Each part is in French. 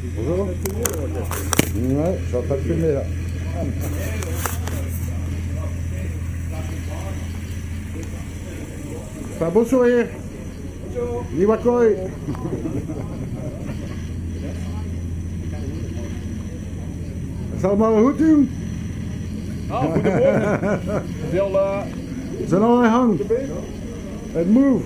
Bonjour. Ouais, je suis en train de filmer là. C'est un beau sourire. Bonjour. Iwakoi. Salma Hutu. Ah, goedemorgen. Veel Zijn allerlei hang. Het move.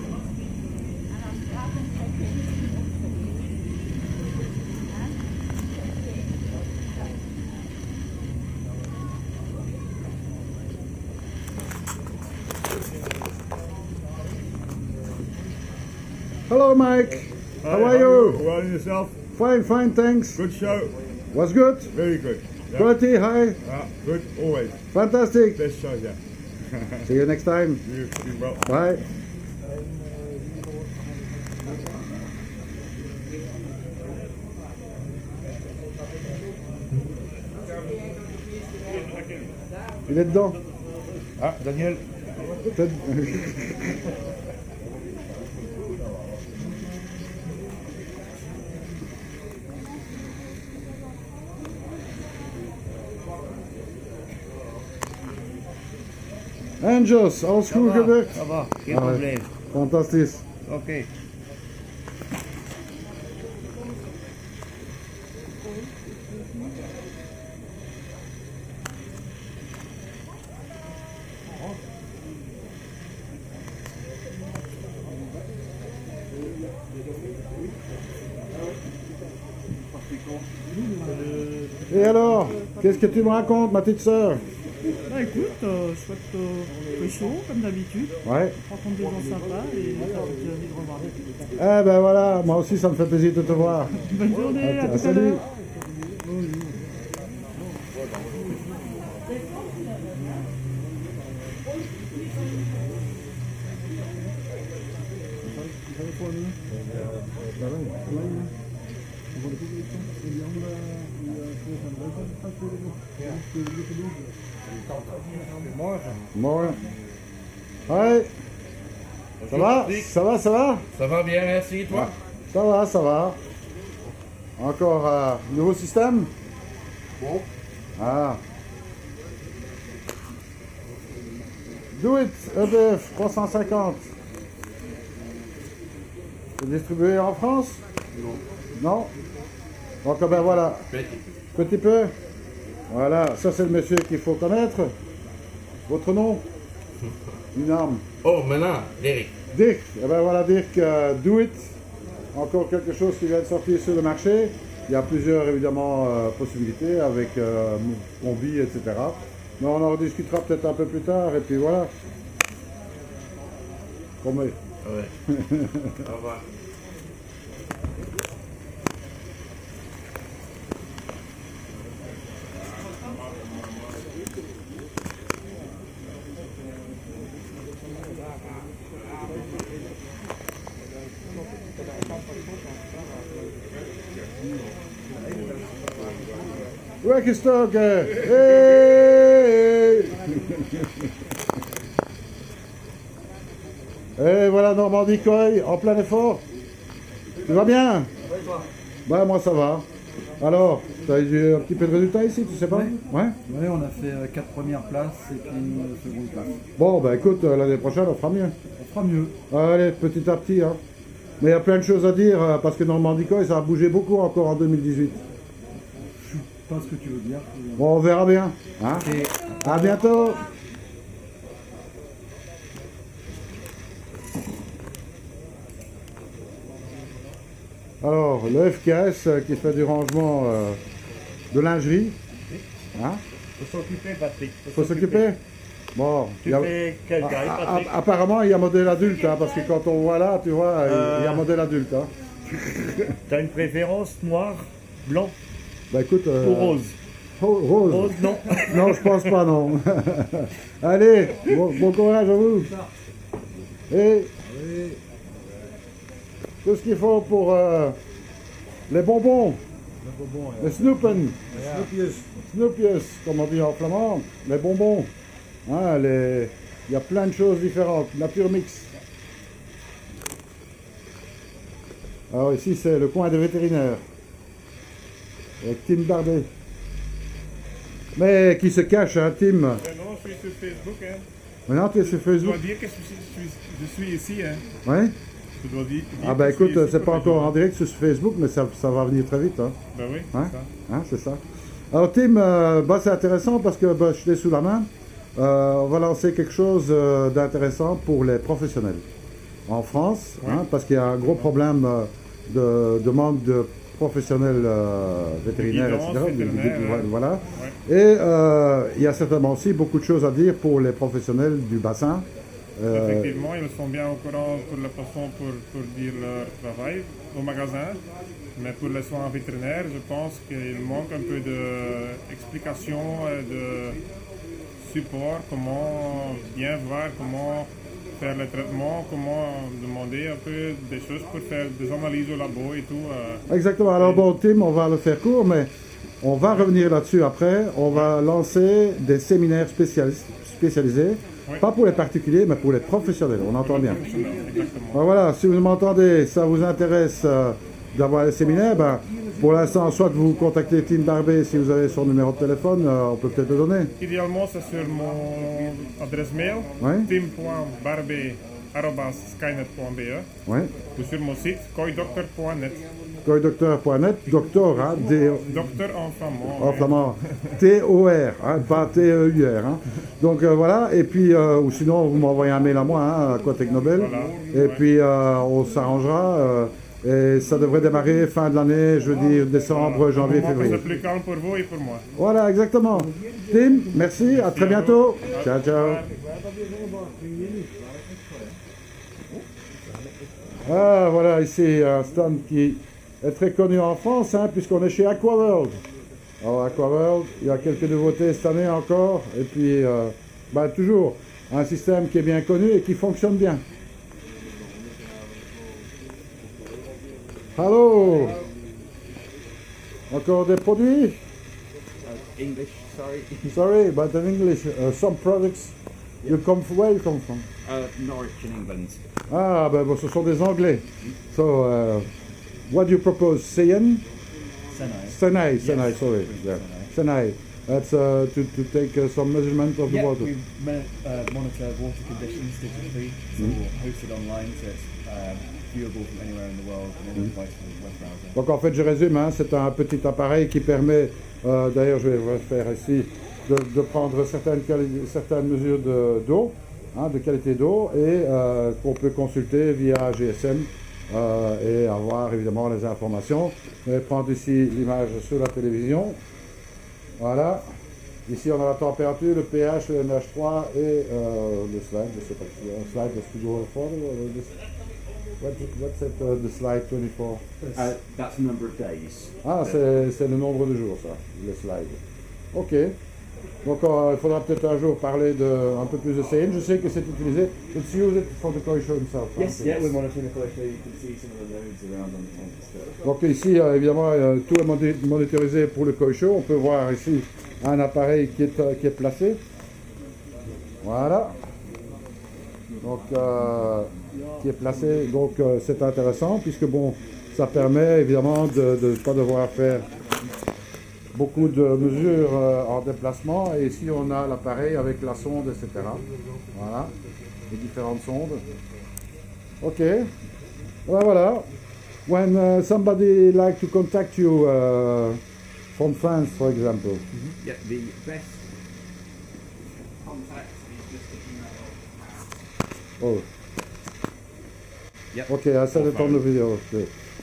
Hello Mike. How are you? Well, and yourself? Fine, fine, thanks. Good show. Was good? Very good. Yeah. Quality, high? Yeah, good, always. Fantastic. Best show, yeah. See you next time. You do well. Bye. Il est dedans. Ah, Daniel. Peut-être- Angels, alles goed gebeurd? Ça va, geen Ah, probleem. Fantastisch. Oké. Et alors, qu'est-ce que tu me racontes, ma petite sœur? Bah écoute, chouette pécho comme d'habitude. Ouais. Rencontre des gens sympas et ça fait envie de revoir des trucs. Eh ben voilà, moi aussi ça me fait plaisir de te voir. Bonne journée, à tout à Salut. l'heure. Morgen. Hi. Ça va? Ça va, ça va? Ça va bien, merci, toi? Ça va, ça va. Encore nouveau système? Bon. Ah. Do it, EBF 350. C'est distribué en France? Non. Donc ben voilà. Petit peu. Voilà, ça c'est le monsieur qu'il faut connaître. Votre nom? Une arme. Oh, maintenant, Derek. Dirk, eh ben voilà Dirk, Do It, encore quelque chose qui vient de sortir sur le marché. Il y a plusieurs évidemment possibilités avec Combi, etc. Mais on en rediscutera peut-être un peu plus tard et puis voilà. Comme Ouais. Au revoir. Stock, hey. Et voilà Normandie Koi en plein effort. Tu vas bien? Ouais, moi ça va. Alors, tu as eu un petit peu de résultats ici, tu sais pas? Ouais. Oui, on a fait 4 premières places et puis une seconde place. Bon, bah écoute, l'année prochaine on fera mieux. On fera mieux. Allez, petit à petit. Hein. Mais il y a plein de choses à dire parce que Normandie Koi, ça a bougé beaucoup encore en 2018. Je sais pas ce que tu veux dire. Bon, on verra bien. Hein? Et À bientôt. Alors, le FKS qui fait du rangement de lingerie. Hein? Faut s'occuper, Patrick. Faut s'occuper. Bon, Tu fais quelle taille, Patrick? apparemment il y a modèle adulte, hein, parce que quand on voit là, tu vois, il y a modèle adulte. Hein. T'as une préférence noir, blanc Bah écoute. ou rose? Rose. Rose, non. Non, je pense pas, non. Allez, bon courage à vous. Et tout ce qu'il faut pour les bonbons, les Snoopen, Snoopies, comme on dit en flamand, les bonbons. Hein, il y a plein de choses différentes. Nature Mix. Alors ici, c'est le coin des vétérinaires. avec Tim Barbet. Mais qui se cache, hein, Tim? Non, je suis sur Facebook. Hein. Maintenant, tu es sur Je Facebook? dois dire que je suis ici. Hein. Ouais? Je dois dire Ah ben que je suis écoute, ici c'est pour pas les encore gens. en direct sur Facebook, mais ça va venir très vite. Hein. Ben oui, c'est Hein? ça. Hein, c'est ça. Alors Tim, bah, c'est intéressant parce que bah, je l'ai sous la main. On va lancer quelque chose d'intéressant pour les professionnels en France, hein, parce qu'il y a un gros problème de manque de professionnels vétérinaires, guidance etc. vétérinaire, ouais. Voilà. Ouais. Et il y a certainement aussi beaucoup de choses à dire pour les professionnels du bassin. Effectivement, ils sont bien au courant pour la façon pour dire leur travail au magasin. Mais pour les soins vétérinaires, je pense qu'il manque un peu d'explication et de support, comment bien voir, comment faire le traitement, comment demander un peu des choses pour faire des analyses au labo et tout. Exactement. Alors bon, Tim, on va le faire court, mais on va revenir là-dessus après. On va lancer des séminaires spécialisés, Oui. pas pour les particuliers, mais pour les professionnels. On entend bien. Exactement. Ben voilà, si vous m'entendez, ça vous intéresse d'avoir les séminaires, ben, pour l'instant, soit vous contactez Tim Barbet si vous avez son numéro de téléphone, on peut peut-être le donner. Idéalement, c'est sur mon adresse mail, Ouais. tim.barbet@skynet.be Ouais. ou sur mon site koidoctor.net. Coidocteur.net, docteur, hein, Docteur en flamand. en flamand, T-O-R, hein, pas T-E-U-R. Hein. Donc voilà, et puis, ou sinon, vous m'envoyez un mail à moi, hein, à Quatec Nobel, Voilà. et Ouais. puis on s'arrangera, et ça devrait démarrer fin de l'année, je veux dire décembre, janvier, Pour moi, février. c'est plus calme pour vous et pour moi. Voilà, exactement. Tim, merci, à très bientôt. Ciao, ciao. Ah, voilà, ici, un stand qui est très connu en France, hein, puisqu'on est chez Aquaworld. Alors, Aquaworld, il y a quelques nouveautés cette année encore, et puis, bah, toujours, un système qui est bien connu et qui fonctionne bien. Allô? Encore des produits? English, sorry. Sorry, but in English, some products, where you come from? Norwich in England. Ah, ben bon, ce sont des Anglais. So, what do you propose? Cyan? Senai, sorry. Yeah. Senai. That's to take some measurement of the Yeah, water. we monitor water conditions digitally, so hosted online, so it's viewable from anywhere in the world and any device from the web browser. Donc en fait, je résume, hein, c'est un petit appareil qui permet, d'ailleurs je vais faire ici, de prendre certaines mesures d'eau, hein, de qualité d'eau, et qu'on peut consulter via GSM et avoir évidemment les informations. Je vais prendre ici l'image sur la télévision. Voilà. Ici on a la température, le pH, le NH3 et le slide, je ne sais pas si un slide de Studio What's it, the slide 24? That's the number of days. Ah, c'est le nombre de jours, ça, le slide. Ok. Donc, il faudra peut-être un jour parler un peu plus de CN. Je sais que c'est utilisé. It's used for the koi show himself. hein. Yes, yeah, we're monitoring the collection. You can see some of the nodes around on the tank and stuff. Donc ici, évidemment, tout est monitorisé pour le koi show. On peut voir ici un appareil qui est placé. Voilà. Donc, qui est placé. Donc, c'est intéressant puisque, bon, ça permet évidemment de ne pas devoir faire beaucoup de mesures en déplacement. Et ici, on a l'appareil avec la sonde, etc. Voilà. Les différentes sondes. Ok. Voilà. When somebody like to contact you from France, for example. Yeah, the best contact is just the email. Oh. Yep. Ok, ça dépend de la vidéo. Ok.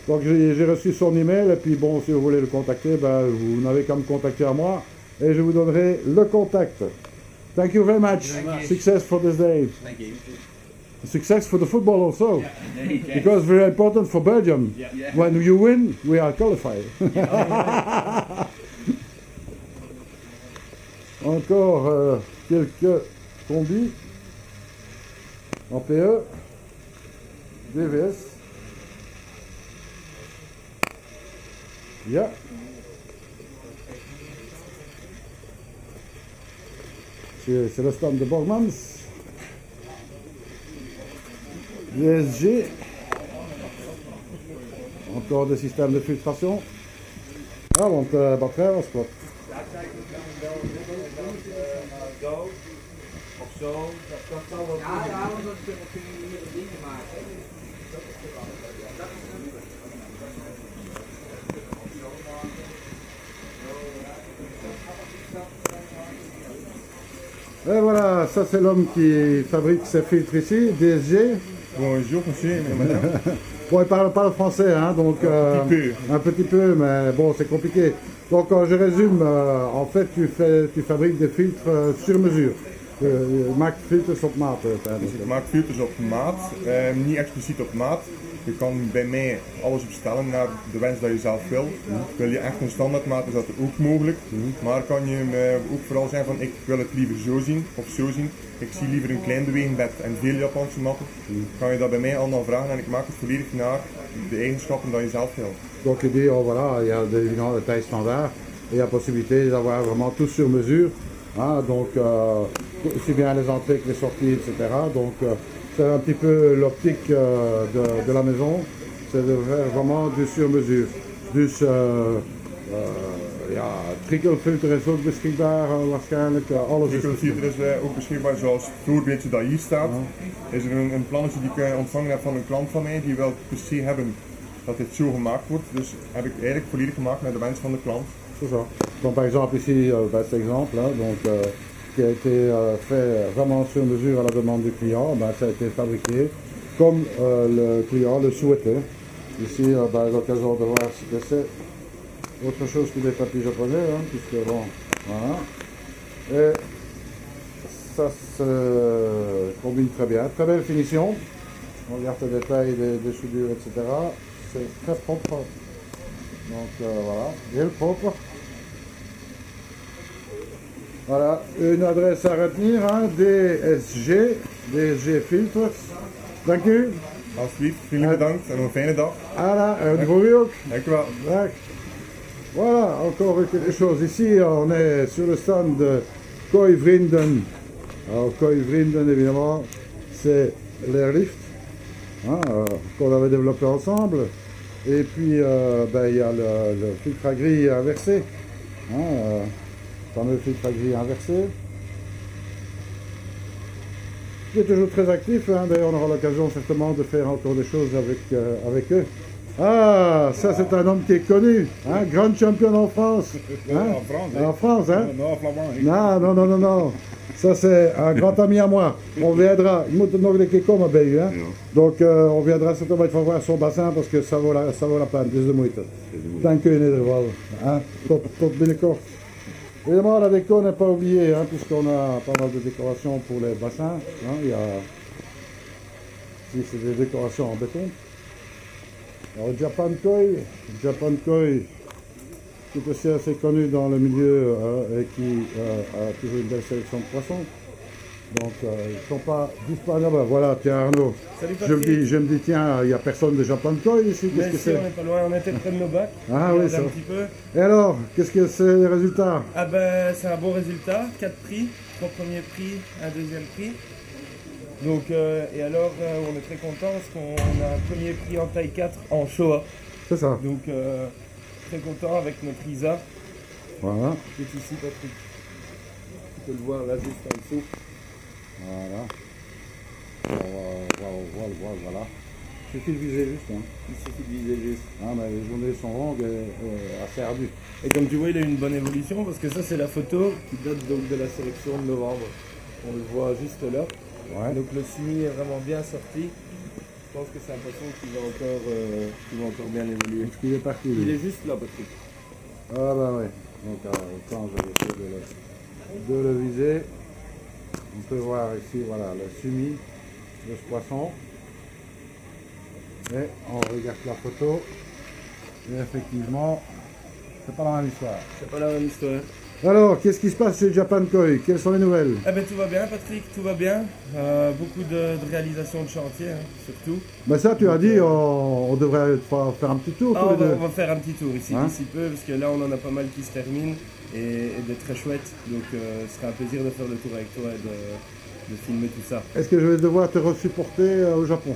Donc j'ai reçu son email et puis bon, si vous voulez le contacter, ben, vous n'avez qu'à me contacter à moi et je vous donnerai le contact. Thank you very much. Success for this day. Thank you. Success for the football also. Indeed, yes. Because very important for Belgium. Yeah. Yeah. When you win, we are qualified. Encore quelques combis en PE, DVS. Yeah. C'est le stand de Bormans. DSG. Encore des systèmes de filtration. Ja, want batterij was kapot. Of zo, dat zal wel. Ja, daarom kun je hier dingen maken. Et voilà, ça c'est l'homme qui fabrique ces filtres ici, DSG. Bonjour monsieur, madame. Bon, il parle pas le français, hein, donc un petit peu, mais bon, c'est compliqué. Donc, je résume, en fait, tu fabriques des filtres sur mesure. Je maakt filters op maat. Dus ik maak filters op maat, niet expliciet op maat. Je kan bij mij alles bestellen naar de wens dat je zelf wil. Wil je echt een standaardmaat, is dat ook mogelijk. Maar kan je ook vooral zijn van ik wil het liever zo zien of zo zien. Ik zie liever een klein bewegenbed en veel Japanse matten. Kan je dat bij mij allemaal vragen en ik maak het volledig naar de eigenschappen dat je zelf wil. Donc il dit, oh voilà, il y a évidemment des tailles standards, et il y a possibilité d'avoir vraiment tout sur mesure. Hein, donc aussi bien les entrées que les sorties, etc. Donc c'est un petit peu l'optique de la maison, c'est de faire vraiment du sur mesure. Dus ja, trikkelfilter is ook beschikbaar waarschijnlijk. Alles is Trikkelfilter is ook beschikbaar zoals het voorbeeldje dat hier staat. Is er een plannetje die ik ontvangen heb van een klant van mij die wil per se hebben dat dit zo gemaakt wordt. Dus heb ik eigenlijk volledig gemaakt naar de wens van de klant. C'est ça. Donc par exemple ici, cet exemple là, donc, qui a été fait vraiment sur mesure à la demande du client, ça a été fabriqué comme le client le souhaitait. Ici, l'occasion de voir ce que c'est. Autre chose que des tapis japonais, hein, puisque bon, voilà. Et ça se combine très bien, très belle finition. On regarde les détails des soudures, etc. C'est très propre. Donc voilà, heel propre. Voilà, une adresse à retenir, hein, DSG Filters. Dank u. Alsjeblieft, vriendelijk bedankt en nog een fijne dag. Voilà, voor u ook. Dank u wel. Dag. Voilà, encore quelque chose. Ici, on est sur le stand de Koi Vrienden. Alors, Koi Vrienden, évidemment, c'est l'airlift hein, qu'on avait développé ensemble. Et puis, il y a le filtre à grille inversé. Hein, fameux filtre à grille inversé. Qui est toujours très actif. Hein. D'ailleurs, on aura l'occasion certainement de faire encore des choses avec eux. Ah, ça c'est un homme qui est connu, hein, grand champion en France. Hein? En France, En France, hein? Non, Flamand. Non. Ça c'est un grand ami à moi. On viendra, je moet er nog een keer komen bij u. Hein? Donc on viendra certainement van voir son bassin parce que ça vaut la peine, het is de moeite. Dank u in ieder geval. Hein? Tot binnenkort. Évidemment, la déco n'est pas oubliée, hein, puisqu'on a pas mal de décorations pour les bassins. Hein? Il y a... Ici c'est des décorations en béton. Alors Japan Koi, qui est aussi assez connu dans le milieu et qui a toujours une belle sélection de poissons. Donc ils ne sont pas disponibles. Voilà, tiens Arnaud, Salut, je me dis tiens, il n'y a personne de Japan Koi ici, qu'est-ce que c'est? On n'est pas loin, on était près de nos bacs. Ah oui, ça. Un petit peu. Et alors, qu'est-ce que c'est les résultats? Ah ben c'est un bon résultat, 4 prix, 3 premiers prix, un deuxième prix. Donc et alors on est très content parce qu'on a un premier prix en taille 4 en Showa. C'est ça. Donc très content avec notre Isa Voilà. qui est ici Patrick. Tu peux le voir là juste en dessous. Voilà. Voilà. Il suffit de viser juste. Hein. Il suffit de viser juste. Ah, mais les journées sont longues et assez ardues. Et comme tu vois il a eu une bonne évolution parce que ça c'est la photo qui date donc de la sélection de novembre. On le voit juste là. Ouais. Donc le simi est vraiment bien sorti. Je pense que c'est un poisson qui va encore bien évoluer. Est-ce qu'il est parti? Il lui est juste là Patrick. Ah bah oui. Donc quand je vais essayer de le viser, on peut voir ici voilà le sumi de ce poisson. Et on regarde la photo. Et effectivement, c'est pas la même histoire. C'est pas la même histoire. Alors, qu'est-ce qui se passe chez Japan Koi? Quelles sont les nouvelles? Eh ben tout va bien Patrick, tout va bien. Beaucoup de réalisation de chantier hein, surtout. Ben ça tu as dit, on devrait faire un petit tour tous les deux. On va faire un petit tour ici, Hein? d'ici peu, parce que là on en a pas mal qui se terminent et de très chouettes. Donc ce serait un plaisir de faire le tour avec toi et de filmer tout ça. Est-ce que je vais devoir te resupporter au Japon?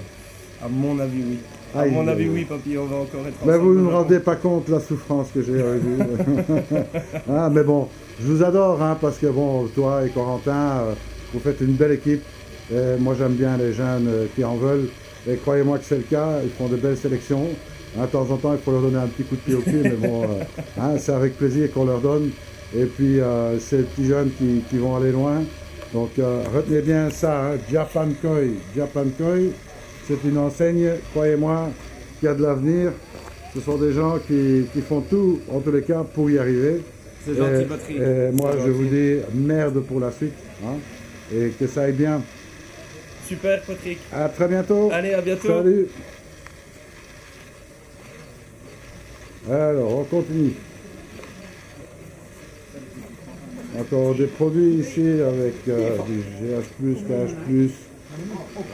À mon avis oui. À Aïe, mon avis, aïe. oui, papy, on va encore être Mais vous ensemble ne vous longtemps. rendez pas compte la souffrance que j'ai avec vous. Ah, mais bon, je vous adore, hein, parce que bon, toi et Corentin, vous faites une belle équipe. Et moi, j'aime bien les jeunes qui en veulent. Et croyez-moi que c'est le cas, ils font de belles sélections. Hein, de temps en temps, il faut leur donner un petit coup de pied au cul, mais bon, hein, c'est avec plaisir qu'on leur donne. Et puis, ces petits jeunes qui vont aller loin. Donc, retenez bien ça, hein, Japan Koi. Japan Koi, c'est une enseigne, croyez-moi, qui a de l'avenir. Ce sont des gens qui font tout, en tous les cas, pour y arriver. C'est gentil, Patrick. Et moi, C'est je vous gentil. dis merde pour la suite. Hein, et que ça aille bien. Super, Patrick. À très bientôt. Allez, à bientôt. Salut. Alors, on continue. Encore des produits ici avec du GH+, KH+,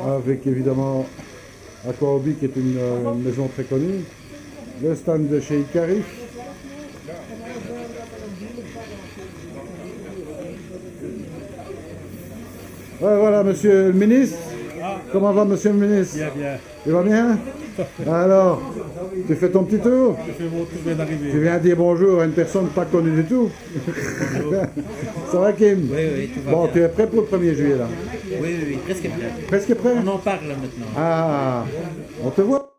avec évidemment Aquaobi qui est une maison très connue. Le stand de chez Ikari. Ouais, voilà, monsieur le ministre. Comment va, monsieur le ministre? Bien, bien. Il va bien? Alors, tu fais ton petit tour? Je fais mon tour, je viens d'arriver. Tu viens dire bonjour à une personne pas connue du tout. Ça va, Kim? Oui, tout va Bon, bien. tu es prêt pour le 1er juillet, là? Oui, presque prêt. Presque prêt? On en parle maintenant. Ah, on te voit?